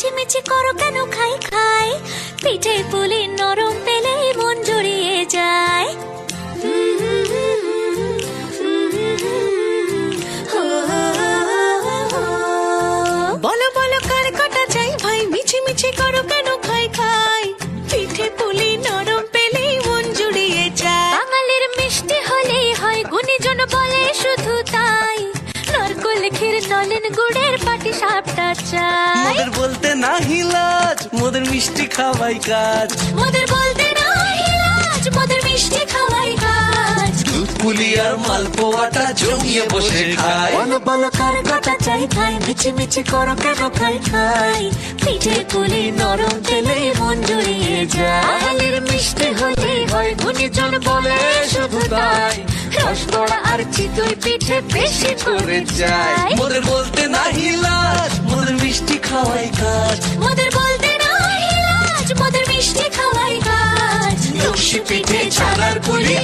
মিছিমিছি করো কেন খাই খাই, পিঠে পুলি নরম পেলে মন জড়িয়ে যায়। বলো বলো কার কটা চাই ভাই, মিছিমিছি করো কেন খাই খাই, পিঠে পুলি নরম পেলে মন জুড়িয়ে যায়। বাঙালির মিষ্টি হলেই হয়, গুণীজন বলে শুধু তাই, নারকোল ক্ষীর নলেন গুড়ের পাটি সাপটা চাই। মোদের বলতে না হিলাজ, মোদের মিষ্টি খাওয়াই কাজ। মোদের বলতে না হিলাজ, মোদের মিষ্টি খাওয়াই কাজ। দুধ পুলি আর মালপোয়াটা জমিয়ে বসে খায়। বলো বলো কার কটা চাই ভাই, মিছিমিছি করো কেন খাই খাই, পিঠে পুলি নরম পেলে মন জুড়িয়ে যায়। বাঙালির মিষ্টি হলেই হয়, গুণীজন বলে শুধু তাই, রসবড়া আর চিতই পিঠে বেশি করে যায়। মোদের বলতে না হিলাজ, মোদের মিষ্টি খাওয়াই কাজ। মোদের বলতে না হিলাজ, মোদের মিষ্টি খাওয়াই কাজ। লস্যি পিঠে ছানার পুলি